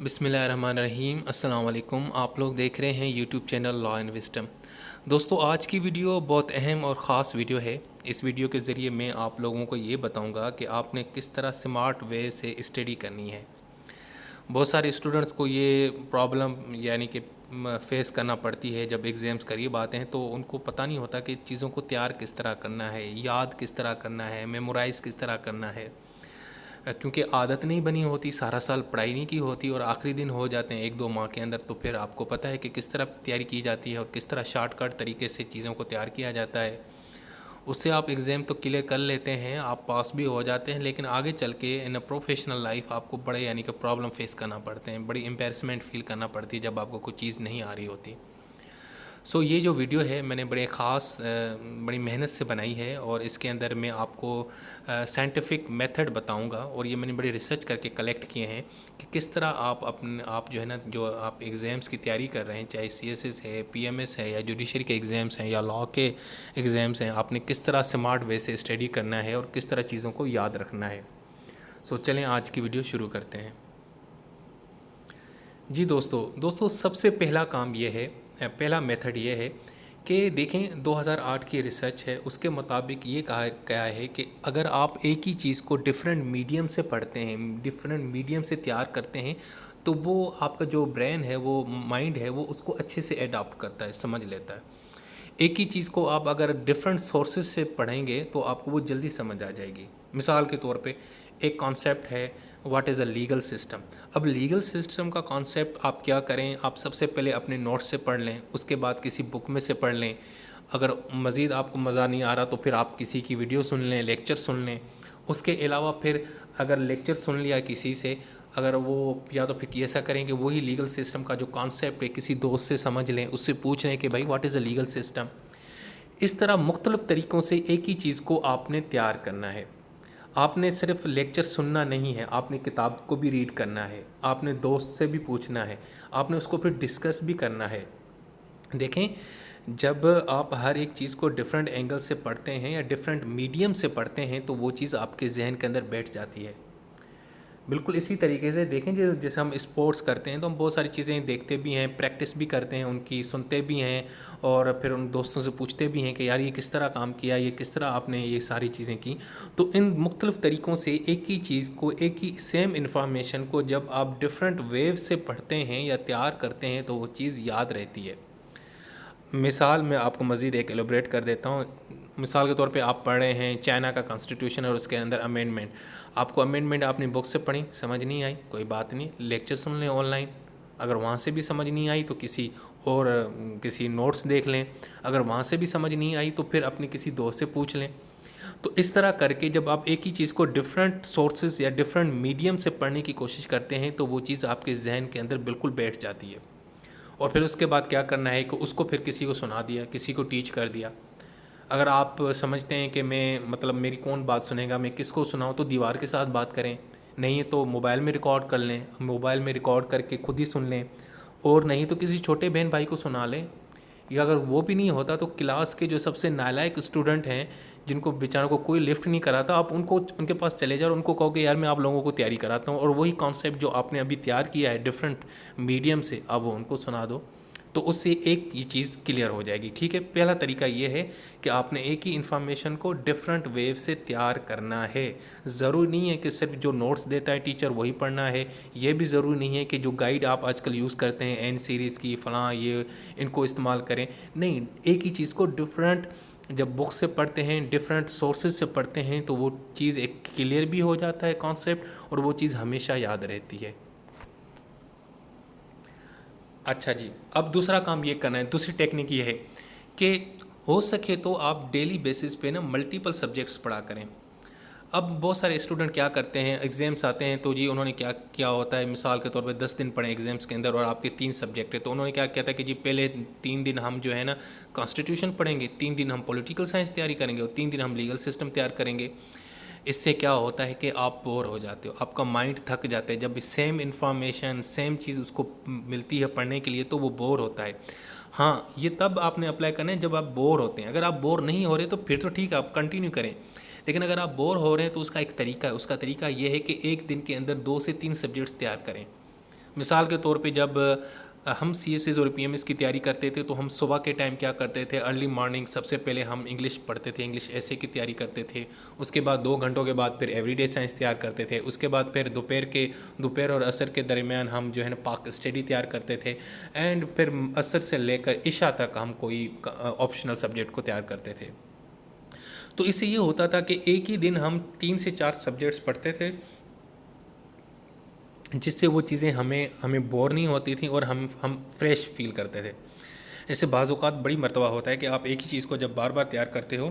बिस्मिल्लाहिर्रहमानिर्रहीम। अस्सलाम वालेकुम। आप लोग देख रहे हैं YouTube channel law and wisdom. दोस्तों, आज की वीडियो बहुत अहम और ख़ास वीडियो है। इस वीडियो के ज़रिए मैं आप लोगों को ये बताऊंगा कि आपने किस तरह स्मार्ट वे से स्टडी करनी है। बहुत सारे स्टूडेंट्स को ये प्रॉब्लम यानी कि फेस करना पड़ती है जब एग्ज़ाम्स करीब आते हैं, तो उनको पता नहीं होता कि चीज़ों को तैयार किस तरह करना है, याद किस तरह करना है, मेमोराइज़ किस तरह करना है। क्योंकि आदत नहीं बनी होती, सारा साल पढ़ाई नहीं की होती और आखिरी दिन हो जाते हैं 1-2 माह के अंदर, तो फिर आपको पता है कि किस तरह तैयारी की जाती है और किस तरह शॉर्टकट तरीके से चीज़ों को तैयार किया जाता है। उससे आप एग्ज़ाम तो क्लियर कर लेते हैं, आप पास भी हो जाते हैं, लेकिन आगे चल के इन अ प्रोफेशनल लाइफ आपको बड़े यानी कि प्रॉब्लम फेस करना पड़ते हैं, बड़ी एम्बेरसमेंट फील करना पड़ती है जब आपको कोई चीज़ नहीं आ रही होती। ये जो वीडियो है मैंने बड़े ख़ास बड़ी मेहनत से बनाई है और इसके अंदर मैं आपको साइंटिफिक मेथड बताऊंगा और ये मैंने बड़ी रिसर्च करके कलेक्ट किए हैं कि किस तरह आप जो है ना, जो आप एग्ज़ाम्स की तैयारी कर रहे हैं, चाहे सीएसएस है, पीएमएस है, या जुडिशरी के एग्ज़ाम्स हैं या लॉ के एग्ज़ाम्स हैं, आपने किस तरह स्मार्ट वे से स्टडी करना है और किस तरह चीज़ों को याद रखना है। चलें आज की वीडियो शुरू करते हैं। जी दोस्तों, सबसे पहला काम ये है, पहला मेथड ये है कि देखें 2008 की रिसर्च है, उसके मुताबिक ये कहा गया है कि अगर आप एक ही चीज़ को डिफरेंट मीडियम से पढ़ते हैं, डिफरेंट मीडियम से तैयार करते हैं, तो वो आपका जो ब्रेन है, वो माइंड है, वो उसको अच्छे से अडॉप्ट करता है, समझ लेता है। एक ही चीज़ को आप अगर डिफरेंट सोर्सेज से पढ़ेंगे तो आपको वो जल्दी समझ आ जाएगी। मिसाल के तौर पे एक कॉन्सेप्ट है, what is a legal system. अब लीगल सिस्टम का कॉन्सेप्ट आप क्या करें, आप सबसे पहले अपने नोट्स से पढ़ लें, उसके बाद किसी बुक में से पढ़ लें। अगर मज़ीद आपको मज़ा नहीं आ रहा तो फिर आप किसी की वीडियो सुन लें, लेक्चर सुन लें। उसके अलावा फिर अगर लेक्चर सुन लिया किसी से, अगर वो या तो फिर ऐसा करें कि वही लीगल सिस्टम का जो कॉन्सेप्ट है किसी दोस्त से समझ लें, उससे पूछ लें कि भाई what is a legal system. इस तरह मुख्तलिफ़ तरीक़ों से एक ही चीज़ को आपने तैयार करना है। आपने सिर्फ लेक्चर सुनना नहीं है, आपने किताब को भी रीड करना है, आपने दोस्त से भी पूछना है, आपने उसको फिर डिस्कस भी करना है। देखें, जब आप हर एक चीज़ को डिफरेंट एंगल से पढ़ते हैं या डिफरेंट मीडियम से पढ़ते हैं तो वो चीज़ आपके जहन के अंदर बैठ जाती है। बिल्कुल इसी तरीके से देखें, जैसे हम स्पोर्ट्स करते हैं तो हम बहुत सारी चीज़ें देखते भी हैं, प्रैक्टिस भी करते हैं, उनकी सुनते भी हैं और फिर उन दोस्तों से पूछते भी हैं कि यार ये किस तरह काम किया, ये किस तरह आपने ये सारी चीज़ें की। तो इन मुख्तलिफ़ तरीक़ों से एक ही चीज़ को, एक ही सेम इंफॉर्मेशन को जब आप डिफरेंट वेव से पढ़ते हैं या तैयार करते हैं तो वो चीज़ याद रहती है। मिसाल मैं आपको मज़ीद एक एलोब्रेट कर देता हूँ। मिसाल के तौर पे आप पढ़ रहे हैं चाइना का कॉन्स्टिट्यूशन और उसके अंदर अमेंडमेंट। आपको अमेंडमेंट आपने बुक से पढ़ी, समझ नहीं आई, कोई बात नहीं, लेक्चर सुन लें ऑनलाइन। अगर वहाँ से भी समझ नहीं आई तो किसी नोट्स देख लें। अगर वहाँ से भी समझ नहीं आई तो फिर अपने किसी दोस्त से पूछ लें। तो इस तरह करके जब आप एक ही चीज़ को डिफरेंट सोर्सेज या डिफरेंट मीडियम से पढ़ने की कोशिश करते हैं तो वो चीज़ आपके जहन के अंदर बिल्कुल बैठ जाती है। और फिर उसके बाद क्या करना है कि उसको फिर किसी को सुना दिया, किसी को टीच कर दिया। अगर आप समझते हैं कि मेरी कौन बात सुनेगा, मैं किसको सुनाऊँ, तो दीवार के साथ बात करें। नहीं है तो मोबाइल में रिकॉर्ड कर लें, मोबाइल में रिकॉर्ड करके खुद ही सुन लें। और नहीं तो किसी छोटे बहन भाई को सुना लें। या अगर वो भी नहीं होता तो क्लास के जो सबसे नालायक स्टूडेंट हैं, जिनको बेचारों को कोई लिफ्ट नहीं कराता, आप उनके पास चले जाओ और उनको कहो कि यार मैं आप लोगों को तैयारी कराता हूँ, और वही कॉन्सेप्ट जो आपने अभी तैयार किया है डिफरेंट मीडियम से, आप वो उनको सुना दो। तो उससे एक ये चीज़ क्लियर हो जाएगी। ठीक है, पहला तरीका ये है कि आपने एक ही इन्फॉर्मेशन को डिफरेंट वेव से तैयार करना है। ज़रूरी नहीं है कि सिर्फ जो नोट्स देता है टीचर वही पढ़ना है। ये भी ज़रूरी नहीं है कि जो गाइड आप आजकल यूज़ करते हैं एन सीरीज़ की फ़लाँ ये इनको इस्तेमाल करें। नहीं, एक ही चीज़ को डिफरेंट जब बुक से पढ़ते हैं, डिफरेंट सोर्सेज से पढ़ते हैं, तो वो चीज़ एक क्लियर भी हो जाता है कॉन्सेप्ट, और वो चीज़ हमेशा याद रहती है। अच्छा जी, अब दूसरा काम ये करना है, दूसरी टेक्निक ये है कि हो सके तो आप डेली बेसिस पे ना मल्टीपल सब्जेक्ट्स पढ़ा करें। अब बहुत सारे स्टूडेंट क्या करते हैं, एग्ज़ाम्स आते हैं तो जी उन्होंने क्या क्या होता है, मिसाल के तौर पे 10 दिन पढ़े एग्ज़ाम्स के अंदर और आपके 3 सब्जेक्ट है, तो उन्होंने क्या किया था कि जी पहले 3 दिन हम जो है ना कॉन्स्टिट्यूशन पढ़ेंगे, 3 दिन हम पॉलिटिकल साइंस तैयारी करेंगे और 3 दिन हम लीगल सिस्टम तैयार करेंगे। इससे क्या होता है कि आप बोर हो जाते हो, आपका माइंड थक जाता है। जब सेम इन्फॉर्मेशन सेम चीज़ उसको मिलती है पढ़ने के लिए तो वो बोर होता है। हाँ, ये तब आपने अप्लाई करना है जब आप बोर होते हैं। अगर आप बोर नहीं हो रहे तो फिर तो ठीक है, आप कंटिन्यू करें। लेकिन अगर आप बोर हो रहे हैं तो उसका एक तरीका है, उसका तरीका ये है कि एक दिन के अंदर 2 से 3 सब्जेक्ट्स तैयार करें। मिसाल के तौर पे जब हम सी एस एस और पी एम एस की तैयारी करते थे तो हम सुबह के टाइम क्या करते थे, अर्ली मॉर्निंग सबसे पहले हम इंग्लिश पढ़ते थे, इंग्लिश ऐसे की तैयारी करते थे। उसके बाद 2 घंटों के बाद फिर एवरीडे साइंस तैयार करते थे। उसके बाद फिर दोपहर और असर के दरमियान हम जो है ना पाक स्टडी तैयार करते थे। एंड फिर असर से लेकर इशा तक हम कोई ऑप्शनल सब्जेक्ट को तैयार करते थे। तो इससे ये होता था कि एक ही दिन हम 3 से 4 सब्जेक्ट्स पढ़ते थे, जिससे वो चीज़ें हमें बोर नहीं होती थी और हम फ्रेश फील करते थे। ऐसे बाज़ औक़ात बड़ी मर्तबा होता है कि आप एक ही चीज़ को जब बार बार तैयार करते हो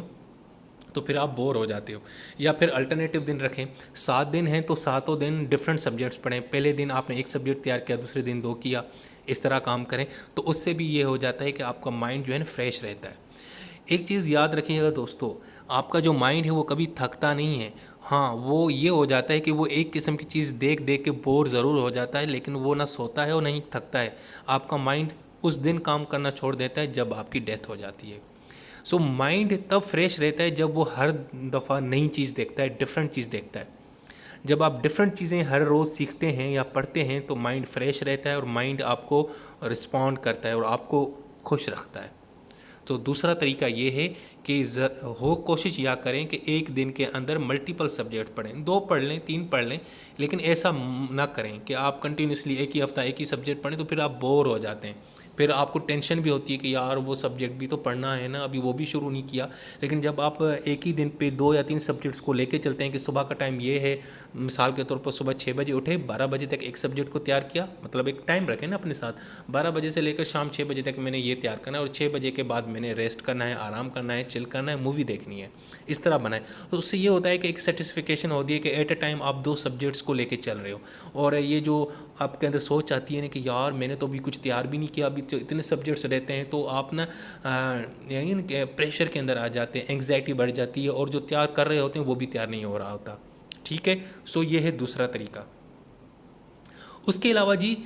तो फिर आप बोर हो जाते हो। या फिर अल्टरनेटिव दिन रखें, 7 दिन हैं तो सातों दिन डिफरेंट सब्जेक्ट्स पढ़ें। पहले दिन आपने एक सब्जेक्ट तैयार किया, दूसरे दिन 2 किया, इस तरह काम करें। तो उससे भी ये हो जाता है कि आपका माइंड जो है ना फ्रेश रहता है। एक चीज़ याद रखिएगा दोस्तों, आपका जो माइंड है वो कभी थकता नहीं है। हाँ, वो ये हो जाता है कि वो एक किस्म की चीज़ देख देख के बोर ज़रूर हो जाता है, लेकिन वो ना सोता है और नहीं थकता है। आपका माइंड उस दिन काम करना छोड़ देता है जब आपकी डेथ हो जाती है। सो माइंड तब फ्रेश रहता है जब वो हर दफ़ा नई चीज़ देखता है, डिफरेंट चीज़ देखता है। जब आप डिफरेंट चीज़ें हर रोज़ सीखते हैं या पढ़ते हैं तो माइंड फ्रेश रहता है और माइंड आपको रिस्पॉन्ड करता है और आपको खुश रखता है। तो दूसरा तरीका ये है कि कोशिश या करें कि एक दिन के अंदर मल्टीपल सब्जेक्ट पढ़ें, 2 पढ़ लें, 3 पढ़ लें, लेकिन ऐसा ना करें कि आप कंटिन्यूसली एक ही हफ्ता एक ही सब्जेक्ट पढ़ें, तो फिर आप बोर हो जाते हैं। फिर आपको टेंशन भी होती है कि यार वो सब्जेक्ट भी तो पढ़ना है ना, अभी वो भी शुरू नहीं किया। लेकिन जब आप एक ही दिन पे 2 या 3 सब्जेक्ट्स को लेके चलते हैं कि सुबह का टाइम ये है, मिसाल के तौर पर सुबह 6 बजे उठे, 12 बजे तक एक सब्जेक्ट को तैयार किया, मतलब एक टाइम रखें ना अपने साथ, 12 बजे से लेकर शाम 6 बजे तक मैंने ये तैयार करना है और 6 बजे के बाद मैंने रेस्ट करना है, आराम करना है, चिल करना है, मूवी देखनी है। इस तरह बनाए तो उससे ये होता है कि एक सेटिस्फिकेशन होती है कि एट अ टाइम आप 2 सब्जेक्ट्स को लेके चल रहे हो। और ये जो आपके अंदर सोच आती है ना कि यार मैंने तो अभी कुछ तैयार भी नहीं किया, अभी तो इतने सब्जेक्ट्स रहते हैं, तो आप ना यानी प्रेशर के अंदर आ जाते हैं, एंग्जाइटी बढ़ जाती है और जो तैयार कर रहे होते हैं वो भी तैयार नहीं हो रहा होता। ठीक है, सो ये है दूसरा तरीका। उसके अलावा जी,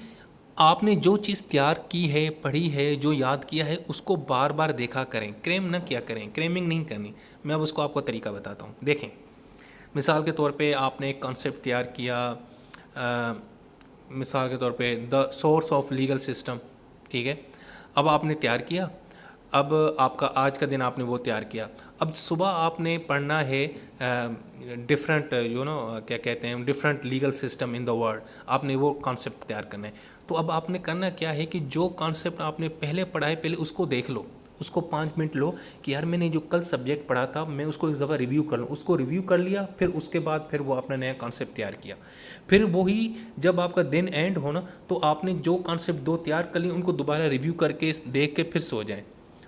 आपने जो चीज़ तैयार की है, पढ़ी है, जो याद किया है, उसको बार बार देखा करें, क्रेम ना किया करें, क्रेमिंग नहीं करनी। मैं अब उसको आपको तरीका बताता हूँ। देखें, मिसाल के तौर पे आपने एक कॉन्सेप्ट तैयार किया, मिसाल के तौर पे the source of legal system, ठीक है। अब आपने तैयार किया, अब आपका आज का दिन आपने वो तैयार किया। अब सुबह आपने पढ़ना है डिफरेंट क्या कहते हैं, different legal system in the world, आपने वो कॉन्सेप्ट तैयार करना है। तो अब आपने करना क्या है कि जो कॉन्सेप्ट आपने पहले पढ़ा है पहले उसको देख लो, उसको 5 मिनट लो कि यार मैंने जो कल सब्जेक्ट पढ़ा था मैं उसको एक दफ़ा रिव्यू कर लूँ। उसको रिव्यू कर लिया, फिर उसके बाद फिर वो आपने नया कॉन्सेप्ट तैयार किया। फिर वही जब आपका दिन एंड हो ना, तो आपने जो कॉन्सेप्ट 2 तैयार कर लिए उनको दोबारा रिव्यू करके देख के फिर सो जाएं।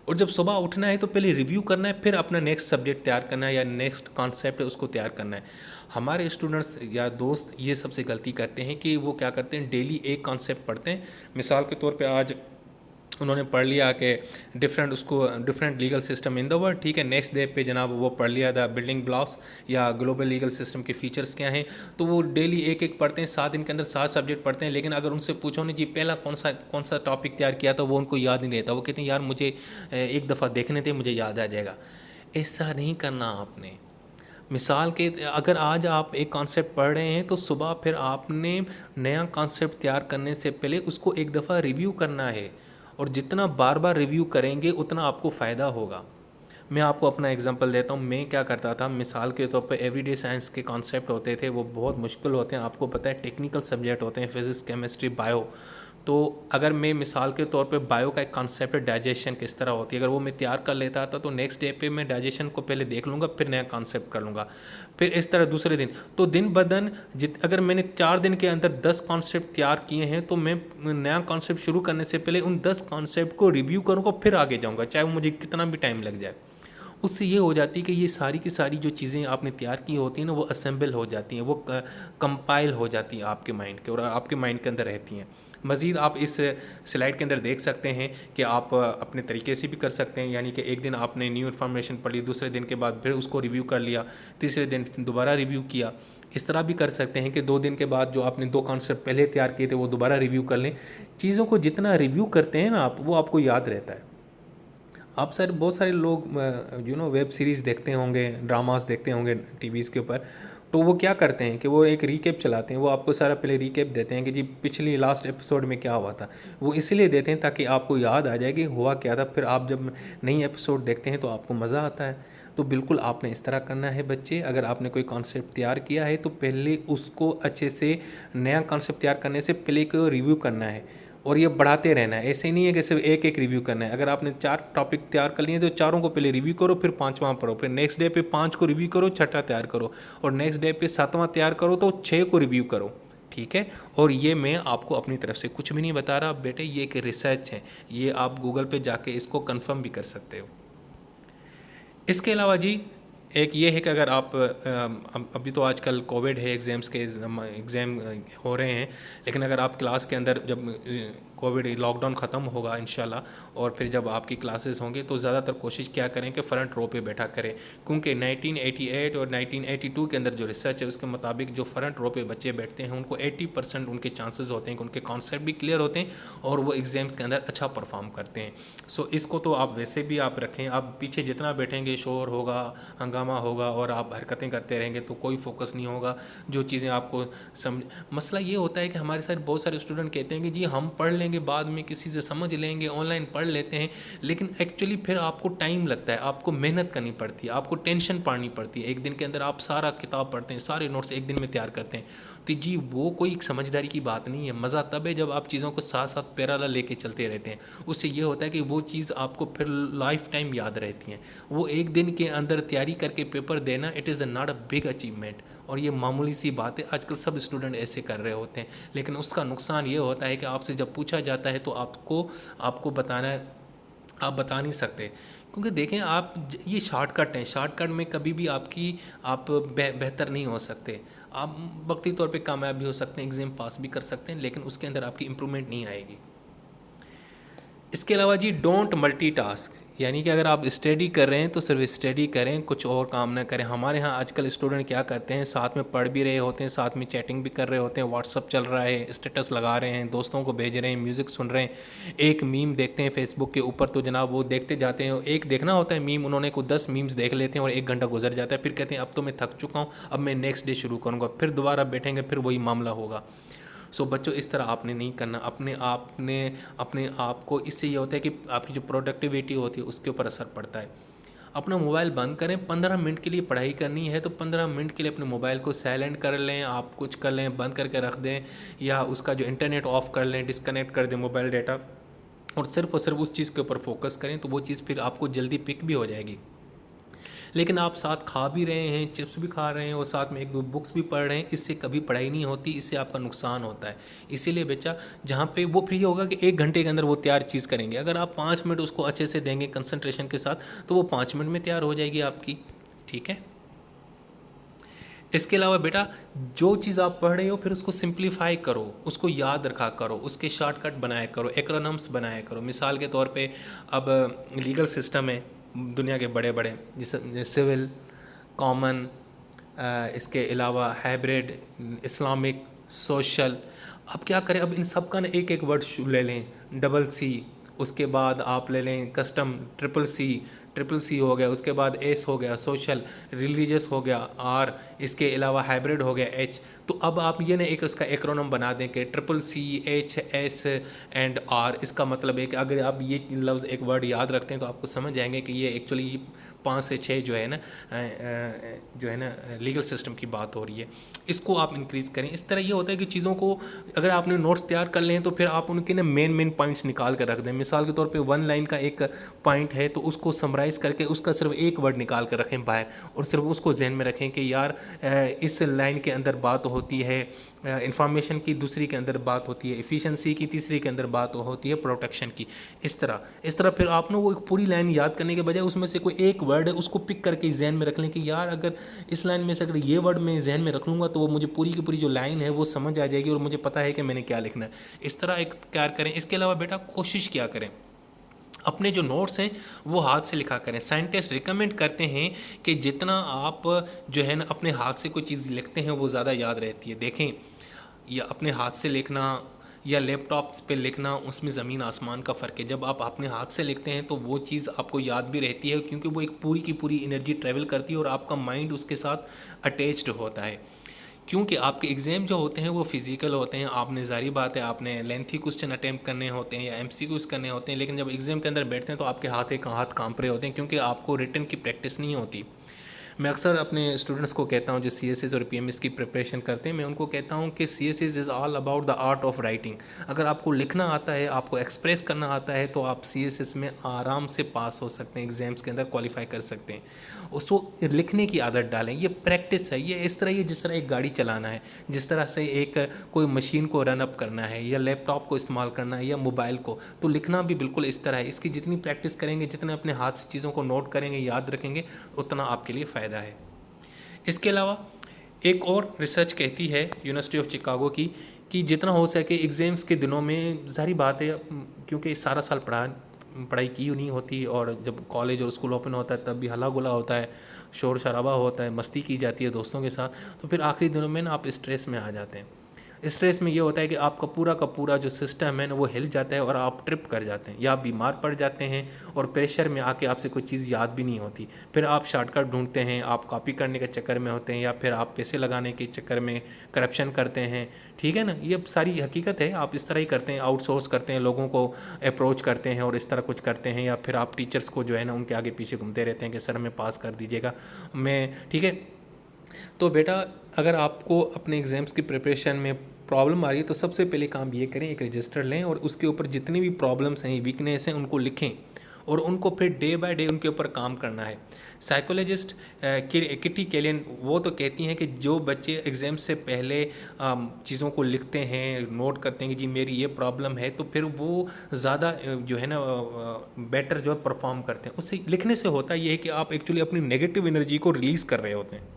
और जब सुबह उठना है तो पहले रिव्यू करना है, फिर अपना नेक्स्ट सब्जेक्ट तैयार करना है या नेक्स्ट कॉन्सेप्ट है उसको तैयार करना है। हमारे स्टूडेंट्स या दोस्त ये सबसे गलती करते हैं कि वो क्या करते हैं, डेली एक कॉन्सेप्ट पढ़ते हैं। मिसाल के तौर पे आज उन्होंने पढ़ लिया कि different legal system in the world, ठीक है। नेक्स्ट डे पे जनाब वो पढ़ लिया द बिल्डिंग ब्लॉक्स या ग्लोबल लीगल सिस्टम के फीचर्स क्या हैं। तो वो डेली एक एक पढ़ते हैं, 7 दिन के अंदर 7 सब्जेक्ट पढ़ते हैं। लेकिन अगर उनसे पूछो ना जी पहला कौन सा टॉपिक तैयार किया था, वो उनको याद नहीं रहता। वो कहते हैं यार मुझे एक दफ़ा देखने थे, मुझे याद आ जाएगा। ऐसा नहीं करना आपने। मिसाल के अगर आज आप एक कॉन्सेप्ट पढ़ रहे हैं तो सुबह फिर आपने नया कॉन्सेप्ट तैयार करने से पहले उसको एक दफ़ा रिव्यू करना है। और जितना बार बार रिव्यू करेंगे उतना आपको फ़ायदा होगा। मैं आपको अपना एग्जांपल देता हूँ। मैं क्या करता था, मिसाल के तौर पे एवरीडे साइंस के कॉन्सेप्ट होते थे, वो बहुत मुश्किल होते हैं, आपको पता है, टेक्निकल सब्जेक्ट होते हैं, फिज़िक्स, केमिस्ट्री, बायो। तो अगर मैं मिसाल के तौर पे बायो का एक कॉन्सेप्ट है डाइजेशन किस तरह होती है, अगर वो मैं तैयार कर लेता था तो नेक्स्ट डे पे मैं डाइजेशन को पहले देख लूँगा, फिर नया कॉन्सेप्ट कर लूँगा, फिर इस तरह दूसरे दिन। तो दिन ब दिन अगर मैंने 4 दिन के अंदर 10 कॉन्सेप्ट तैयार किए हैं तो मैं नया कॉन्सेप्ट शुरू करने से पहले उन 10 कॉन्सेप्ट को रिव्यू करूँगा, फिर आगे जाऊँगा, चाहे वो मुझे कितना भी टाइम लग जाए। उससे ये हो जाती है कि ये सारी की सारी जो चीज़ें आपने तैयार की होती हैं ना, वो असेंबल हो जाती हैं, वो कंपाइल हो जाती हैं आपके माइंड के, और आपके माइंड के अंदर रहती हैं। मज़ीद आप इस स्लाइड के अंदर देख सकते हैं कि आप अपने तरीके से भी कर सकते हैं। यानी कि एक दिन आपने न्यू इन्फॉर्मेशन पढ़ी, दूसरे दिन के बाद फिर उसको रिव्यू कर लिया, तीसरे दिन दोबारा रिव्यू किया। इस तरह भी कर सकते हैं कि 2 दिन के बाद जो आपने 2 कॉन्सेप्ट पहले तैयार किए थे वो दोबारा रिव्यू कर लें। चीज़ों को जितना रिव्यू करते हैं ना आप, वो आपको याद रहता है। आप सर बहुत सारे लोग वेब सीरीज़ देखते होंगे, ड्रामास देखते होंगे टीवीज़ के ऊपर, तो वो क्या करते हैं कि वो एक रीकैप चलाते हैं, वो आपको सारा पहले रीकैप देते हैं कि जी पिछली लास्ट एपिसोड में क्या हुआ था। वो इसलिए देते हैं ताकि आपको याद आ जाए कि हुआ क्या था, फिर आप जब नई एपिसोड देखते हैं तो आपको मज़ा आता है। तो बिल्कुल आपने इस तरह करना है बच्चे। अगर आपने कोई कॉन्सेप्ट तैयार किया है तो पहले उसको अच्छे से, नया कॉन्सेप्ट तैयार करने से पहले को रिव्यू करना है और ये बढ़ाते रहना है। ऐसे नहीं है कि सिर्फ एक एक रिव्यू करना है। अगर आपने 4 टॉपिक तैयार कर लिए तो चारों को पहले रिव्यू करो, फिर 5वां पढ़ो, फिर नेक्स्ट डे पे 5 को रिव्यू करो, 6ठा तैयार करो, और नेक्स्ट डे पे 7वां तैयार करो तो 6 को रिव्यू करो। ठीक है। और ये मैं आपको अपनी तरफ से कुछ भी नहीं बता रहा बेटे, ये एक रिसर्च है, ये आप गूगल पे जाके इसको कंफर्म भी कर सकते हो। इसके अलावा जी एक ये है कि अगर आप अभी तो आजकल कोविड है, एग्ज़ाम हो रहे हैं, लेकिन अगर आप क्लास के अंदर जब कोविड लॉकडाउन ख़त्म होगा इंशाल्लाह, और फिर जब आपकी क्लासेस होंगे तो ज़्यादातर कोशिश क्या करें कि फ़्रंट रो पे बैठा करें, क्योंकि 1988 और 1982 के अंदर जो रिसर्च है उसके मुताबिक जो फ़्रंट रो पे बच्चे बैठते हैं उनको 80% उनके चांसेस होते हैं कि उनके कॉन्सेप्ट भी क्लियर होते हैं और वो एग्ज़ाम के अंदर अच्छा परफॉर्म करते हैं। सो इसको तो आप वैसे भी आप रखें, आप पीछे जितना बैठेंगे शोर होगा, हंगामा होगा और आप हरकतें करते रहेंगे तो कोई फोकस नहीं होगा। जो चीज़ें आपको मसला ये होता है कि हमारे साथ बहुत सारे स्टूडेंट कहते हैं कि जी हम पढ़ लेंगे, बाद में किसी से समझ लेंगे, ऑनलाइन पढ़ लेते हैं, लेकिन एक्चुअली फिर आपको टाइम लगता है, आपको मेहनत करनी पड़ती है, आपको टेंशन पड़नी पड़ती है। एक दिन के अंदर आप सारा किताब पढ़ते हैं, सारे नोट्स एक दिन में तैयार करते हैं, तो जी वो कोई समझदारी की बात नहीं है। मज़ा तब है जब आप चीज़ों को साथ साथ पैरेलल लेके चलते रहते हैं। उससे ये होता है कि वो चीज़ आपको फिर लाइफ टाइम याद रहती हैं। वो एक दिन के अंदर तैयारी करके पेपर देना, it is not a big achievement, और ये मामूली सी बात है। आजकल सब स्टूडेंट ऐसे कर रहे होते हैं, लेकिन उसका नुकसान ये होता है कि आपसे जब पूछा जाता है तो आपको बताना है, आप बता नहीं सकते, क्योंकि देखें आप ये शॉर्टकट है, शॉर्टकट में कभी भी आप बेहतर नहीं हो सकते। आप वक्ती तौर पे कामयाब भी हो सकते हैं, एग्ज़ाम पास भी कर सकते हैं, लेकिन उसके अंदर आपकी इम्प्रूवमेंट नहीं आएगी। इसके अलावा जी डोंट मल्टीटास्क, यानी कि अगर आप स्टडी कर रहे हैं तो सिर्फ स्टडी करें, कुछ और काम ना करें। हमारे यहाँ आजकल स्टूडेंट क्या करते हैं, साथ में पढ़ भी रहे होते हैं, साथ में चैटिंग भी कर रहे होते हैं, व्हाट्सअप चल रहा है, स्टेटस लगा रहे हैं, दोस्तों को भेज रहे हैं, म्यूज़िक सुन रहे हैं, एक मीम देखते हैं फेसबुक के ऊपर तो जनाब वो देखते जाते हैं। एक देखना होता है मीम, उन्होंने को 10 मीम्स देख लेते हैं और 1 घंटा गुजर जाता है, फिर कहते हैं अब तो मैं थक चुका हूँ, अब मैं नेक्स्ट डे शुरू करूँगा, फिर दोबारा बैठेंगे, फिर वही मामला होगा। सो बच्चों इस तरह आपने नहीं करना। अपने आप को, इससे ये होता है कि आपकी जो प्रोडक्टिविटी होती है उसके ऊपर असर पड़ता है। अपना मोबाइल बंद करें, 15 मिनट के लिए पढ़ाई करनी है तो 15 मिनट के लिए अपने मोबाइल को साइलेंट कर लें, आप कुछ कर लें, बंद करके रख दें, या उसका जो इंटरनेट ऑफ कर लें, डिस्कनेक्ट कर दें मोबाइल डाटा, और सिर्फ उस चीज़ के ऊपर फोकस करें, तो वो चीज़ फिर आपको जल्दी पिक भी हो जाएगी। लेकिन आप साथ खा भी रहे हैं, चिप्स भी खा रहे हैं और साथ में 1-2 बुक्स भी पढ़ रहे हैं, इससे कभी पढ़ाई नहीं होती, इससे आपका नुकसान होता है। इसीलिए बच्चा जहाँ पे वो फ्री होगा कि 1 घंटे के अंदर वो तैयार चीज़ करेंगे, अगर आप 5 मिनट उसको अच्छे से देंगे कंसंट्रेशन के साथ तो वो 5 मिनट में तैयार हो जाएगी आपकी। ठीक है। इसके अलावा बेटा जो चीज़ आप पढ़ रहे हो फिर उसको सिंप्लीफाई करो, उसको याद रखा करो, उसके शॉर्टकट बनाया करो, एक्रोनम्स बनाया करो। मिसाल के तौर पे अब लीगल सिस्टम है दुनिया के बड़े बड़े, जैसे सिविल, कॉमन, इसके अलावा हाइब्रिड, इस्लामिक, सोशल। अब क्या करें, अब इन सब का ना एक एक वर्ड ले लें, डबल सी, उसके बाद आप ले लें कस्टम, ट्रिपल सी हो गया, उसके बाद एस हो गया सोशल, रिलीजियस हो गया आर, इसके अलावा हाइब्रिड हो गया एच। तो अब आप ये ना एक उसका एक्रोनम बना दें कि CCH S एंड आर। इसका मतलब है कि अगर आप ये लफ्ज़ एक वर्ड याद रखते हैं तो आपको समझ जाएंगे कि ये एक्चुअली 5 से 6 जो है ना लीगल सिस्टम की बात हो रही है। इसको आप इंक्रीज़ करें। इस तरह ये होता है कि चीज़ों को अगर आपने नोट्स तैयार कर लें तो फिर आप उनके ना मेन पॉइंट्स निकाल कर रख दें। मिसाल के तौर पे 1 लाइन का एक पॉइंट है तो उसको समराइज़ करके उसका सिर्फ एक वर्ड निकाल कर रखें बाहर, और सिर्फ उसको जहन में रखें कि यार इस लाइन के अंदर बात होती है इंफॉर्मेशन की, दूसरी के अंदर बात होती है एफिशिएंसी की, तीसरी के अंदर बात होती है प्रोटेक्शन की। इस तरह फिर आपने वो एक पूरी लाइन याद करने के बजाय उसमें से कोई एक वर्ड है उसको पिक करके जहन में रख लें कि यार अगर इस लाइन में से अगर ये वर्ड मैं जहन में रख लूँगा तो वो मुझे पूरी की पूरी जो लाइन है वो समझ आ जाएगी और मुझे पता है कि मैंने क्या लिखना है। इस तरह एक तैयार करें। इसके अलावा बेटा कोशिश क्या करें, अपने जो नोट्स हैं वो हाथ से लिखा करें। साइंटिस्ट रिकमेंड करते हैं कि जितना आप जो है ना अपने हाथ से कोई चीज़ लिखते हैं वो ज़्यादा याद रहती है। देखें, ये अपने हाथ से लिखना या लैपटॉप पे लिखना, उसमें ज़मीन आसमान का फ़र्क है। जब आप अपने हाथ से लिखते हैं तो वो चीज़ आपको याद भी रहती है, क्योंकि वो एक पूरी की पूरी एनर्जी ट्रैवल करती है और आपका माइंड उसके साथ अटैच्ड होता है। क्योंकि आपके एग्ज़ाम जो होते हैं वो फिजिकल होते हैं, आपने ज़ाहिर बात है आपने लेंथी क्वेश्चन अटैम्प्ट करने होते हैं या एमसीक्यूज करने होते हैं, लेकिन जब एग्ज़ाम के अंदर बैठते हैं तो आपके हाथ कांप रहे होते हैं, क्योंकि आपको रिटन की प्रैक्टिस नहीं होती। मैं अक्सर अपने स्टूडेंट्स को कहता हूँ जो सीएसएस और पीएमएस की प्रिपरेशन करते हैं, मैं उनको कहता हूँ कि CSS is all about the art of writing. अगर आपको लिखना आता है, आपको एक्सप्रेस करना आता है, तो आप सीएसएस में आराम से पास हो सकते हैं, एग्जाम्स के अंदर क्वालिफाई कर सकते हैं। उसको लिखने की आदत डालें, ये प्रैक्टिस है। ये इस तरह, ये जिस तरह एक गाड़ी चलाना है, जिस तरह से एक कोई मशीन को रन अप करना है या लैपटॉप को इस्तेमाल करना है या मोबाइल को, तो लिखना भी बिल्कुल इस तरह है। इसकी जितनी प्रैक्टिस करेंगे, जितने अपने हाथ से चीज़ों को नोट करेंगे, याद रखेंगे, उतना आपके लिए फ़ायदा है। इसके अलावा एक और रिसर्च कहती है यूनिवर्सिटी ऑफ चिकागो की, कि जितना हो सके एग्ज़ाम्स के दिनों में, सारी बात है क्योंकि सारा साल पढ़ाई की नहीं होती, और जब कॉलेज और स्कूल ओपन होता है तब भी हल्ला गुला होता है, शोर शराबा होता है, मस्ती की जाती है दोस्तों के साथ, तो फिर आखिरी दिनों में ना आप स्ट्रेस में आ जाते हैं। स्ट्रेस में ये होता है कि आपका पूरा का पूरा जो सिस्टम है ना वो हिल जाता है और आप ट्रिप कर जाते हैं या आप बीमार पड़ जाते हैं, और प्रेशर में आके आपसे कोई चीज़ याद भी नहीं होती। फिर आप शॉर्टकट ढूंढते हैं, आप कॉपी करने के चक्कर में होते हैं, या फिर आप पैसे लगाने के चक्कर में करप्शन करते हैं। ठीक है ना, ये सारी हकीकत है। आप इस तरह ही करते हैं, आउटसोर्स करते हैं, लोगों को अप्रोच करते हैं और इस तरह कुछ करते हैं, या फिर आप टीचर्स को जो है ना उनके आगे पीछे घूमते रहते हैं कि सर हमें पास कर दीजिएगा, मैं ठीक है। तो बेटा, अगर आपको अपने एग्ज़ाम्स की प्रिपरेशन में प्रॉब्लम आ रही है तो सबसे पहले काम ये करें, एक रजिस्टर लें और उसके ऊपर जितनी भी प्रॉब्लम्स हैं, वीकनेस हैं, उनको लिखें और उनको फिर डे बाय डे उनके ऊपर काम करना है। साइकोलॉजिस्ट किटी केलियन वो तो कहती हैं कि जो बच्चे एग्ज़ाम से पहले चीज़ों को लिखते हैं, नोट करते हैं कि जी मेरी ये प्रॉब्लम है, तो फिर वो ज़्यादा जो है ना बेटर जो है परफॉर्म करते हैं। उससे लिखने से होता ये है कि आप एक्चुअली अपनी नेगेटिव एनर्जी को रिलीज़ कर रहे होते हैं।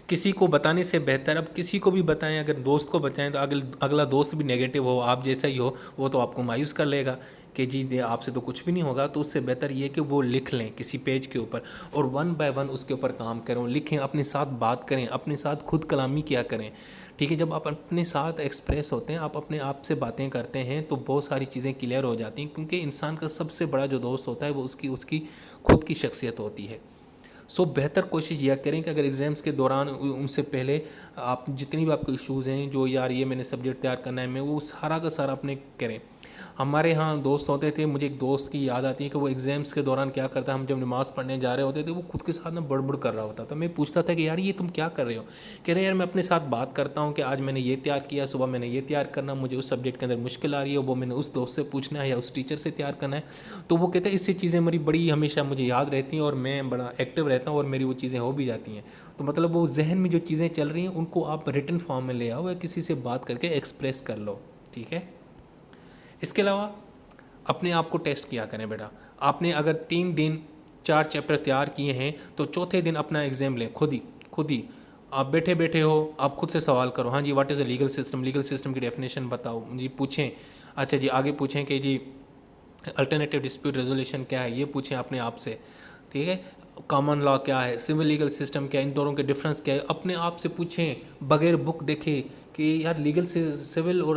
किसी को बताने से बेहतर, अब किसी को भी बताएं, अगर दोस्त को बताएं तो अगला दोस्त भी नेगेटिव हो, आप जैसा ही हो, वो तो आपको मायूस कर लेगा कि जी दे आपसे तो कुछ भी नहीं होगा। तो उससे बेहतर ये कि वो लिख लें किसी पेज के ऊपर और वन बाय वन उसके ऊपर काम करें, लिखें, अपने साथ बात करें, अपने साथ खुद कलामी किया करें। ठीक है, जब आप अपने साथ एक्सप्रेस होते हैं, आप अपने आप से बातें करते हैं, तो बहुत सारी चीज़ें क्लियर हो जाती हैं, क्योंकि इंसान का सबसे बड़ा जो दोस्त होता है वो उसकी उसकी खुद की शख्सियत होती है। सो बेहतर कोशिश यह करें कि अगर एग्ज़ाम्स के दौरान उनसे पहले आप जितनी भी आपके इश्यूज़ हैं, जो यार ये मैंने सब्जेक्ट तैयार करना है, मैं वो सारा का सारा अपने करें। हमारे यहाँ दोस्त होते थे, मुझे एक दोस्त की याद आती है कि वो एग्ज़ाम्स के दौरान क्या करता, हम जब नमाज़ पढ़ने जा रहे होते थे, वो खुद के साथ ना बड़बड़ कर रहा होता था। मैं पूछता था कि यार ये तुम क्या कर रहे हो? कह रहे यार मैं अपने साथ बात करता हूँ कि आज मैंने ये तैयार किया, सुबह मैंने ये तैयार करना, मुझे उस सब्जेक्ट के अंदर मुश्किल आ रही है, वो मैंने उस दोस्त से पूछना है या उस टीचर से तैयार करना है। तो वो कहते हैं इससे चीज़ें मेरी बड़ी हमेशा मुझे याद रहती हैं और मैं बड़ा एक्टिव रहता हूँ और मेरी वो चीज़ें हो भी जाती हैं। तो मतलब वो जहन में जो चीज़ें चल रही हैं उनको आप रिटन फॉर्म में ले आओ या किसी से बात करके एक्सप्रेस कर लो। ठीक है, इसके अलावा अपने आप को टेस्ट किया करें बेटा। आपने अगर 3 दिन 4 चैप्टर तैयार किए हैं तो चौथे दिन अपना एग्ज़ाम लें, खुद ही आप बैठे बैठे हो, आप खुद से सवाल करो, हाँ जी what is a legal system, legal system की डेफिनेशन बताओ जी, पूछें। अच्छा जी, आगे पूछें कि जी अल्टरनेटिव डिस्प्यूट रेजोल्यूशन क्या है, ये पूछें अपने आप से। ठीक है, कॉमन लॉ क्या है, सिविल लीगल सिस्टम क्या है, इन दोनों के डिफरेंस क्या है, अपने आप से पूछें बगैर बुक देखे कि यार लीगल से सिविल और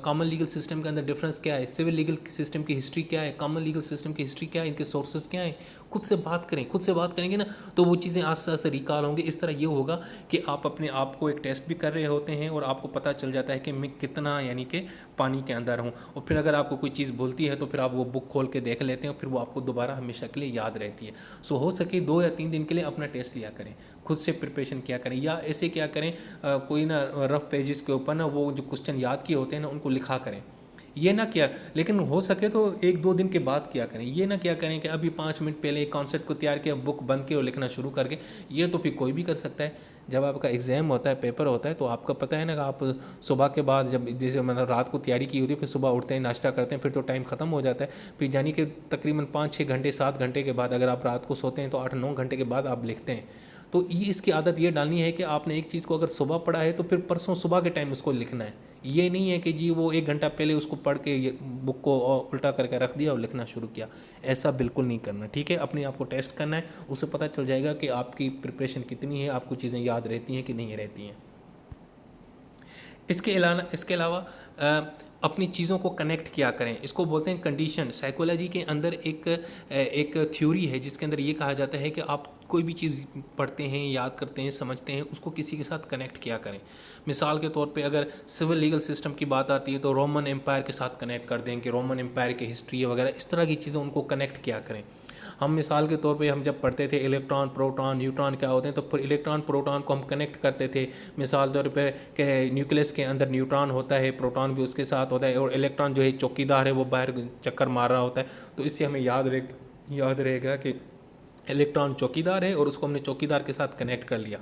कॉमन लीगल सिस्टम के अंदर डिफरेंस क्या है, सिविल लीगल सिस्टम की हिस्ट्री क्या है, कॉमन लीगल सिस्टम की हिस्ट्री क्या है, इनके सोर्सेज क्या है। खुद से बात करें, खुद से बात करेंगे ना तो वो चीज़ें आस्ते आस्ते रिकॉल होंगी। इस तरह ये होगा कि आप अपने आप को एक टेस्ट भी कर रहे होते हैं और आपको पता चल जाता है कि मैं कितना यानी कि पानी के अंदर हूँ। और फिर अगर आपको कोई चीज़ भूलती है तो फिर आप वो बुक खोल के देख लेते हैं और फिर वो आपको दोबारा हमेशा के लिए याद रहती है। सो हो सके 2 या 3 दिन के लिए अपना टेस्ट लिया करें, खुद से प्रिपरेशन किया करें, या ऐसे क्या करें कोई ना रफ पेजेस के ऊपर ना वो जो क्वेश्चन याद किए होते हैं ना उनको लिखा करें। ये ना किया, लेकिन हो सके तो 1-2 दिन के बाद किया करें। ये ना क्या करें कि अभी 5 मिनट पहले एक कॉन्सेप्ट को तैयार किया, बुक बंद की और लिखना शुरू करके। ये तो फिर कोई भी कर सकता है। जब आपका एग्ज़ाम होता है, पेपर होता है, तो आपका पता है ना कि आप सुबह के बाद जब जैसे मतलब रात को तैयारी की होती है, फिर सुबह उठते हैं, नाश्ता करते हैं, फिर तो टाइम ख़त्म हो जाता है। फिर यानी कि तकरीबन 5-6 घंटे 7 घंटे के बाद, अगर आप रात को सोते हैं तो 8-9 घंटे के बाद आप लिखते हैं। तो ये इसकी आदत ये डालनी है कि आपने एक चीज़ को अगर सुबह पढ़ा है तो फिर परसों सुबह के टाइम उसको लिखना है। ये नहीं है कि जी वो 1 घंटा पहले उसको पढ़ के ये बुक को उल्टा करके रख दिया और लिखना शुरू किया। ऐसा बिल्कुल नहीं करना। ठीक है, अपने आप को टेस्ट करना है, उससे पता चल जाएगा कि आपकी प्रिपरेशन कितनी है, आपको चीज़ें याद रहती हैं कि नहीं रहती हैं। इसके अलावा अपनी चीज़ों को कनेक्ट किया करें, इसको बोलते हैं कंडीशन। साइकोलॉजी के अंदर एक थ्योरी है जिसके अंदर ये कहा जाता है कि आप कोई भी चीज़ पढ़ते हैं, याद करते हैं, समझते हैं, उसको किसी के साथ कनेक्ट किया करें। मिसाल के तौर पे अगर सिविल लीगल सिस्टम की बात आती है तो रोमन एम्पायर के साथ कनेक्ट कर दें कि रोमन एम्पायर की हिस्ट्री वगैरह, इस तरह की चीज़ें उनको कनेक्ट किया करें। हम मिसाल के तौर पे हम जब पढ़ते थे इलेक्ट्रॉन प्रोटॉन न्यूट्रॉन क्या होते हैं, तो फिर इलेक्ट्रॉन प्रोटॉन को हम कनेक्ट करते थे। मिसाल तौर पे कि न्यूक्लियस के अंदर न्यूट्रॉन होता है, प्रोटॉन भी उसके साथ होता है, और इलेक्ट्रॉन जो है चौकीदार है, वो बाहर चक्कर मार रहा होता है। तो इससे हमें याद रहेगा कि इलेक्ट्रॉन चौकीदार है और उसको हमने चौकीदार के साथ कनेक्ट कर लिया।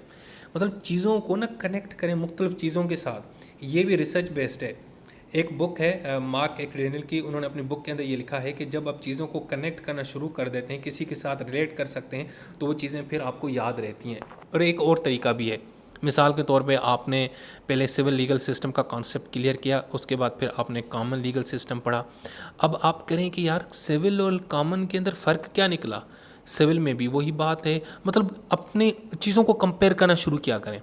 मतलब चीज़ों को ना कनेक्ट करें मुख्तलिफ चीज़ों के साथ। ये भी रिसर्च बेस्ड है। एक बुक है मार्क एक्रेनल की, उन्होंने अपनी बुक के अंदर ये लिखा है कि जब आप चीज़ों को कनेक्ट करना शुरू कर देते हैं, किसी के साथ रिलेट कर सकते हैं, तो वो चीज़ें फिर आपको याद रहती हैं। और एक और तरीका भी है, मिसाल के तौर पे आपने पहले सिविल लीगल सिस्टम का कॉन्सेप्ट क्लियर किया, उसके बाद फिर आपने कॉमन लीगल सिस्टम पढ़ा। अब आप करें कि यार सिविल और कॉमन के अंदर फ़र्क क्या निकला। सिविल में भी वही बात है, मतलब अपने चीज़ों को कंपेयर करना शुरू किया करें।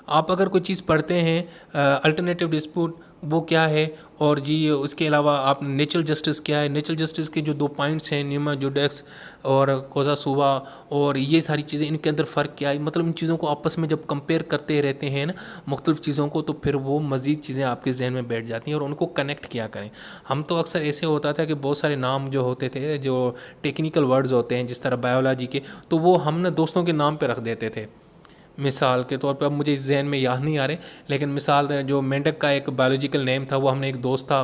आप अगर कोई चीज़ पढ़ते हैं अल्टरनेटिव डिस्प्यूट वो क्या है, और जी उसके अलावा आप नेचुरल जस्टिस क्या है, नेचुरल जस्टिस के जो 2 पॉइंट्स हैं न्यूमा जुडेक्स और कोजा सुवा, और ये सारी चीज़ें इनके अंदर फ़र्क क्या है, मतलब इन चीज़ों को आपस में जब कंपेयर करते रहते हैं ना मुख्तलिफ़ चीज़ों को, तो फिर वो मज़ीद चीज़ें आपके जहन में बैठ जाती हैं और उनको कनेक्ट किया करें। हम तो अक्सर ऐसे होता था कि बहुत सारे नाम जो होते थे, जो टेक्निकल वर्ड्स होते हैं जिस तरह बायोलॉजी के, तो वो हम ना दोस्तों के नाम पर रख देते थे। मिसाल के तौर पे अब मुझे इस जहन में याद नहीं आ रहे, लेकिन मिसाल जो मेंढक का एक बायोलॉजिकल नेम था, वो हमने एक दोस्त था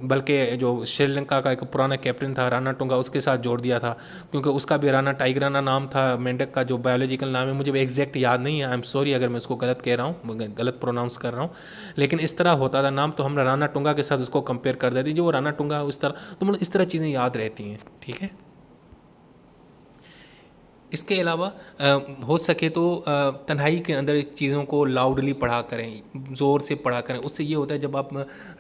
बल्कि जो श्रीलंका का एक पुराना कैप्टन था राणा टुंगा, उसके साथ जोड़ दिया था, क्योंकि उसका भी राणा टाइगराना नाम था मेंढक का जो बायोलॉजिकल नाम है। मुझे एग्जैक्ट याद नहीं है, आई एम सॉरी अगर मैं उसको गलत कह रहा हूँ, गलत प्रोनाउंस कर रहा हूँ, लेकिन इस तरह होता था नाम, तो हम राणा टुंगा के साथ उसको कंपेयर कर देते जो राणा टुंगा उस तरह, तो मतलब इस तरह चीज़ें याद रहती हैं। ठीक है। इसके अलावा हो सके तो तन्हाई के अंदर चीज़ों को लाउडली पढ़ा करें, ज़ोर से पढ़ा करें। उससे ये होता है जब आप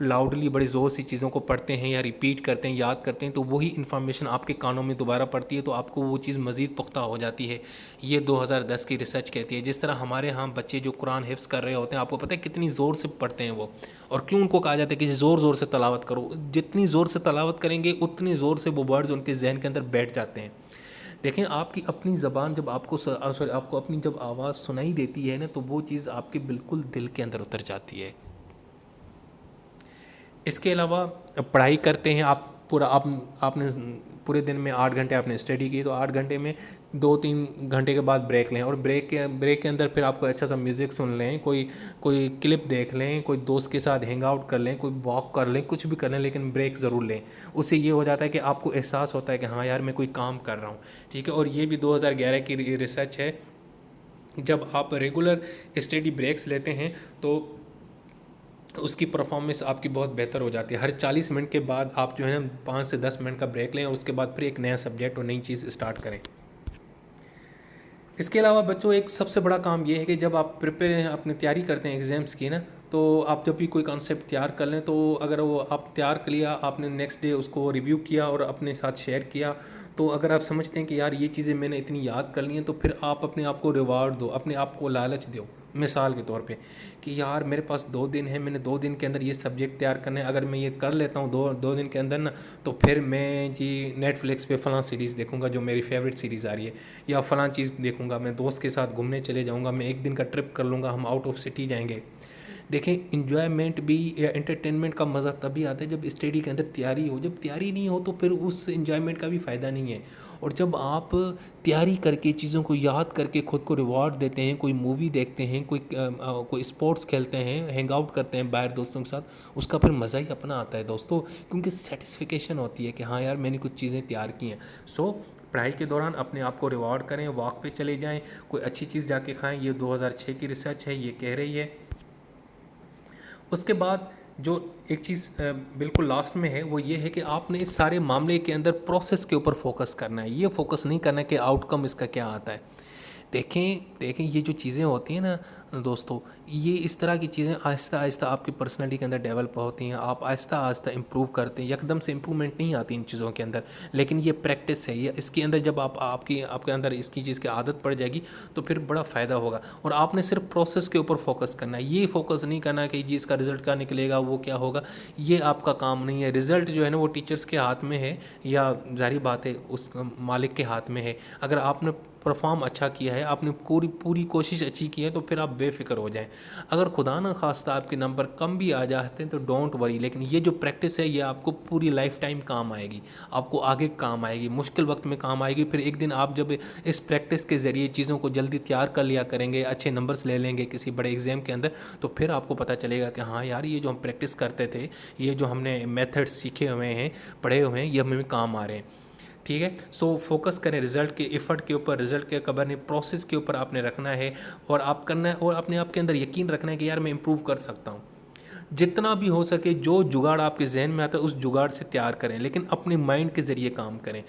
लाउडली बड़े ज़ोर से चीज़ों को पढ़ते हैं या रिपीट करते हैं, याद करते हैं, तो वही इन्फॉर्मेशन आपके कानों में दोबारा पड़ती है, तो आपको वो चीज़ मज़ीद पुख्ता हो जाती है। ये 2010 की रिसर्च कहती है। जिस तरह हमारे यहाँ बच्चे जो कुरान हिफ्ज़ कर रहे होते हैं, आपको पता है कितनी ज़ोर से पढ़ते हैं वो, और क्यों उनको कहा जाता है कि ज़ोर ज़ोर से तलावत करो। जितनी ज़ोर से तलावत करेंगे उतनी ज़ोर से वो वर्ड्स उनके जहन के अंदर बैठ जाते हैं। देखें, आपकी अपनी ज़बान जब आपको अपनी जब आवाज़ सुनाई देती है ना, तो वो चीज़ आपके बिल्कुल दिल के अंदर उतर जाती है। इसके अलावा पढ़ाई करते हैं आप, आपने पूरे दिन में 8 घंटे आपने स्टडी की, तो 8 घंटे में 2-3 घंटे के बाद ब्रेक लें, और ब्रेक के अंदर फिर आपको अच्छा सा म्यूज़िक सुन लें, कोई क्लिप देख लें, कोई दोस्त के साथ हैंग आउट कर लें, कोई वॉक कर लें, कुछ भी कर लें, लेकिन ब्रेक ज़रूर लें। उससे ये हो जाता है कि आपको एहसास होता है कि हाँ यार मैं कोई काम कर रहा हूँ। ठीक है। और ये भी 2011 की रिसर्च है, जब आप रेगुलर स्टडी ब्रेक्स लेते हैं तो उसकी परफॉर्मेंस आपकी बहुत बेहतर हो जाती है। हर 40 मिनट के बाद आप जो है ना 5 से 10 मिनट का ब्रेक लें, और उसके बाद फिर एक नया सब्जेक्ट और नई चीज़ स्टार्ट करें। इसके अलावा बच्चों एक सबसे बड़ा काम ये है कि जब आप प्रिपेयर अपनी तैयारी करते हैं एग्ज़ाम्स की ना, तो आप जब भी कोई कॉन्सेप्ट तैयार कर लें, तो अगर वो आप तैयार कर लिया, आपने नेक्स्ट डे उसको रिव्यू किया और अपने साथ शेयर किया, तो अगर आप समझते हैं कि यार ये चीज़ें मैंने इतनी याद कर ली हैं, तो फिर आप अपने आप को रिवार्ड दो, अपने आप को लालच दो। मिसाल के तौर पे कि यार मेरे पास 2 दिन है, मैंने 2 दिन के अंदर ये सब्जेक्ट तैयार करने, अगर मैं ये कर लेता हूँ दो दिन के अंदर ना, तो फिर मैं जी नेटफ्लिक्स पे फ़लाँ सीरीज़ देखूँगा जो मेरी फेवरेट सीरीज़ आ रही है, या फ़लाँ चीज़ देखूँगा, मैं दोस्त के साथ घूमने चले जाऊँगा, मैं एक दिन का ट्रिप कर लूँगा, हम आउट ऑफ सिटी जाएंगे। देखें, इन्जॉयमेंट भी या एंटरटेनमेंट का मज़ा तभी आता है जब स्टडी के अंदर तैयारी हो। जब तैयारी नहीं हो तो फिर उस इन्जॉयमेंट का भी फ़ायदा नहीं है। और जब आप तैयारी करके चीज़ों को याद करके ख़ुद को रिवॉर्ड देते हैं, कोई मूवी देखते हैं, कोई स्पोर्ट्स खेलते हैं, हैंग आउट करते हैं बाहर दोस्तों के साथ, उसका फिर मज़ा ही अपना आता है दोस्तों, क्योंकि सेटिस्फिकेशन होती है कि हाँ यार मैंने कुछ चीज़ें तैयार की हैं। सो पढ़ाई के दौरान अपने आप को रिवॉर्ड करें, वॉक पे चले जाएं, कोई अच्छी चीज़ जाके खाएं। ये 2006 की रिसर्च है, ये कह रही है। उसके बाद जो एक चीज़ बिल्कुल लास्ट में है, वो ये है कि आपने इस सारे मामले के अंदर प्रोसेस के ऊपर फोकस करना है। ये फोकस नहीं करना है कि आउटकम इसका क्या आता है। देखें देखें ये जो चीज़ें होती हैं ना दोस्तों, ये इस तरह की चीज़ें आहिस्ता आहिस्ता आपकी पर्सनैलिटी के अंदर डेवलप होती हैं। आप आहिस्ता आहिस्ता इम्प्रूव करते हैं, एकदम से इम्प्रूवमेंट नहीं आती इन चीज़ों के अंदर, लेकिन ये प्रैक्टिस है। ये इसके अंदर जब आपके अंदर इसकी चीज़ की आदत पड़ जाएगी तो फिर बड़ा फ़ायदा होगा। और आपने सिर्फ प्रोसेस के ऊपर फोकस करना है, ये फोकस नहीं करना कि जी इसका रिजल्ट क्या निकलेगा, वो क्या होगा, ये आपका काम नहीं है। रिजल्ट जो है ना वो टीचर्स के हाथ में है, या जाहिर बात है उस मालिक के हाथ में है। अगर आपने परफॉर्म अच्छा किया है, आपने पूरी पूरी कोशिश अच्छी की है, तो फिर आप बेफिक्र हो जाएं। अगर खुदा ना खास्ता आपके नंबर कम भी आ जाते हैं तो डोंट वरी, लेकिन ये जो प्रैक्टिस है ये आपको पूरी लाइफ टाइम काम आएगी, आपको आगे काम आएगी, मुश्किल वक्त में काम आएगी। फिर एक दिन आप जब इस प्रैक्टिस के ज़रिए चीज़ों को जल्दी तैयार कर लिया करेंगे, अच्छे नंबर्स ले लेंगे किसी बड़े एग्ज़ाम के अंदर, तो फिर आपको पता चलेगा कि हाँ यार ये जो हम प्रैक्टिस करते थे, ये जो हमने मेथड्स सीखे हुए हैं, पढ़े हुए हैं, ये हमें काम आ रहे हैं। ठीक है। सो फोकस करें रिजल्ट के, एफर्ट के ऊपर, रिजल्ट के खबर नहीं, प्रोसेस के ऊपर आपने रखना है। और आप करना है, और अपने आप के अंदर यकीन रखना है कि यार मैं इंप्रूव कर सकता हूँ। जितना भी हो सके जो जुगाड़ आपके जहन में आता है उस जुगाड़ से तैयार करें, लेकिन अपने माइंड के ज़रिए काम करें।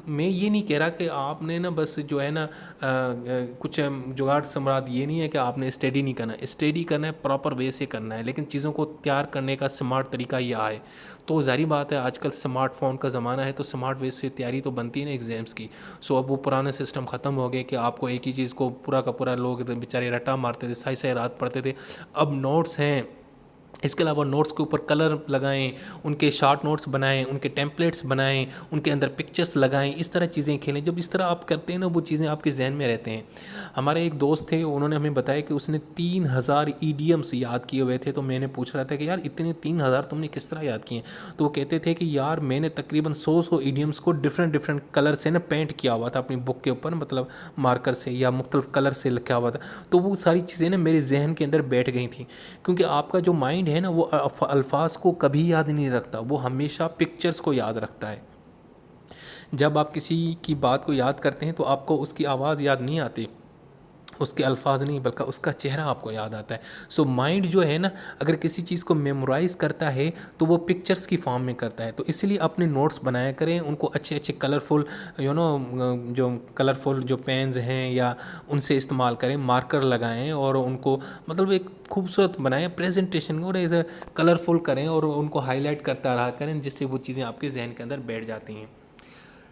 मैं ये नहीं कह रहा कि आपने ना बस जो है ना कुछ जुगाड़ से मुराद ये नहीं है कि आपने स्टडी नहीं करना, स्टडी करना है, प्रॉपर वे से करना है, लेकिन चीज़ों को तैयार करने का स्मार्ट तरीका यह है। तो जाहिर बात है आजकल स्मार्टफोन का ज़माना है, तो स्मार्ट वे से तैयारी तो बनती है ना एग्ज़ाम्स की। सो अब वो पुराने सिस्टम ख़त्म हो गए कि आपको एक ही चीज़ को पूरा का पूरा, लोग बेचारे रट्टा मारते थे, सही सही रात पढ़ते थे। अब नोट्स हैं, इसके अलावा नोट्स के ऊपर कलर लगाएं, उनके शॉर्ट नोट्स बनाएं, उनके टेम्पलेट्स बनाएं, उनके अंदर पिक्चर्स लगाएं, इस तरह चीज़ें खेलें। जब इस तरह आप करते हैं ना, वो चीज़ें आपके जहन में रहते हैं। हमारे एक दोस्त थे, उन्होंने हमें बताया कि उसने 3000 ईडियम्स याद किए हुए थे। तो मैंने पूछ रहा था कि यार इतने 3000 तुमने किस तरह याद किए? तो वो कहते थे कि यार मैंने तकरीबन 100 ईडियम्स को डिफरेंट डिफरेंट कलर से ना पेंट किया हुआ था अपनी बुक के ऊपर, मतलब मार्कर से या मुख्तलिफ कलर से लिखा हुआ था। तो वो सारी चीज़ें ना मेरे जहन के अंदर बैठ गई थी, क्योंकि आपका जो माइंड है ना वो अल्फाज को कभी याद नहीं रखता, वो हमेशा पिक्चर्स को याद रखता है। जब आप किसी की बात को याद करते हैं तो आपको उसकी आवाज़ याद नहीं आती, उसके अल्फाज नहीं, बल्कि उसका चेहरा आपको याद आता है। सो माइंड जो है ना, अगर किसी चीज़ को मेमोराइज़ करता है तो वो पिक्चर्स की फॉर्म में करता है। तो इसलिए अपने नोट्स बनाया करें, उनको अच्छे अच्छे कलरफुल जो कलरफुल जो पेन्स हैं या उनसे इस्तेमाल करें, मार्कर लगाएं और उनको मतलब एक खूबसूरत बनाएं प्रेजेंटेशन, और ऐसे कलरफुल करें और उनको हाईलाइट करता रहा करें, जिससे वो चीज़ें आपके जहन के अंदर बैठ जाती हैं।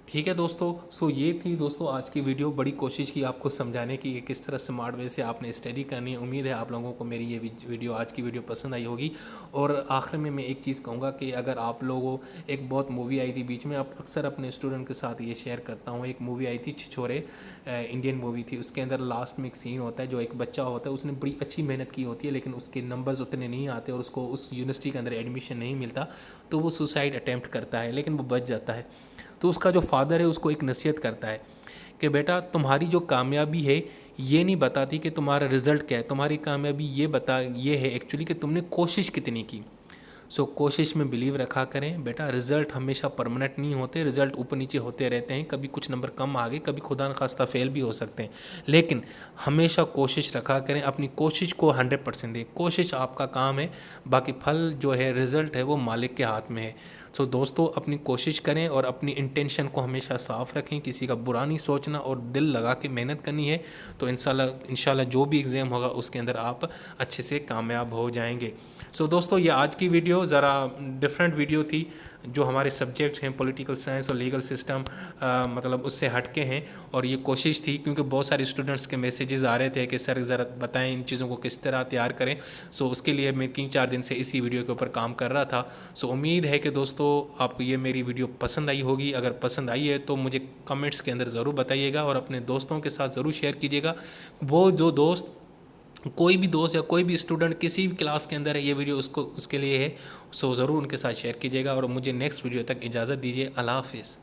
ठीक है दोस्तों। सो ये थी दोस्तों आज की वीडियो। बड़ी कोशिश की आपको समझाने की कि किस तरह स्मार्ट वे से आपने स्टडी करनी है। उम्मीद है आप लोगों को मेरी ये वीडियो, आज की वीडियो पसंद आई होगी। और आखिर में मैं एक चीज़ कहूँगा कि अगर आप लोगों, एक बहुत मूवी आई थी बीच में, आप अक्सर अपने स्टूडेंट के साथ ये शेयर करता हूँ, एक मूवी आई थी छिछोरे, इंडियन मूवी थी। उसके अंदर लास्ट में एक सीन होता है, जो एक बच्चा होता है, उसने बड़ी अच्छी मेहनत की होती है, लेकिन उसके नंबर्स उतने नहीं आते और उसको उस यूनिवर्सिटी के अंदर एडमिशन नहीं मिलता, तो वो सुसाइड अटैम्प्ट करता है, लेकिन वो बच जाता है। तो उसका जो फादर है उसको एक नसीहत करता है कि बेटा तुम्हारी जो कामयाबी है ये नहीं बताती कि तुम्हारा रिज़ल्ट क्या है, तुम्हारी कामयाबी ये है एक्चुअली कि तुमने कोशिश कितनी की। सो कोशिश में बिलीव रखा करें बेटा, रिज़ल्ट हमेशा परमानेंट नहीं होते, रिज़ल्ट ऊपर नीचे होते रहते हैं, कभी कुछ नंबर कम आ गए, कभी खुदा न खास्ता फेल भी हो सकते हैं, लेकिन हमेशा कोशिश रखा करें, अपनी कोशिश को 100% दें। कोशिश आपका काम है, बाकी फल जो है, रिज़ल्ट है, वो मालिक के हाथ में है। सो दोस्तों अपनी कोशिश करें और अपनी इंटेंशन को हमेशा साफ़ रखें, किसी का बुरा नहीं सोचना और दिल लगा के मेहनत करनी है, तो इंशाल्लाह जो भी एग्ज़ाम होगा उसके अंदर आप अच्छे से कामयाब हो जाएंगे। सो दोस्तों ये आज की वीडियो ज़रा डिफरेंट वीडियो थी, जो हमारे सब्जेक्ट हैं पॉलिटिकल साइंस और लीगल सिस्टम, मतलब उससे हटके हैं। और ये कोशिश थी क्योंकि बहुत सारे स्टूडेंट्स के मैसेजेस आ रहे थे कि सर ज़रा बताएं इन चीज़ों को किस तरह तैयार करें। सो उसके लिए मैं 3-4 दिन से इसी वीडियो के ऊपर काम कर रहा था। सो उम्मीद है कि दोस्तों आपको ये मेरी वीडियो पसंद आई होगी। अगर पसंद आई है तो मुझे कमेंट्स के अंदर ज़रूर बताइएगा और अपने दोस्तों के साथ ज़रूर शेयर कीजिएगा। वो जो दोस्त, कोई भी दोस्त या कोई भी स्टूडेंट किसी भी क्लास के अंदर है, ये वीडियो उसके लिए है। सो ज़रूर उनके साथ शेयर कीजिएगा और मुझे नेक्स्ट वीडियो तक इजाज़त दीजिए। अल्लाह हाफिज़।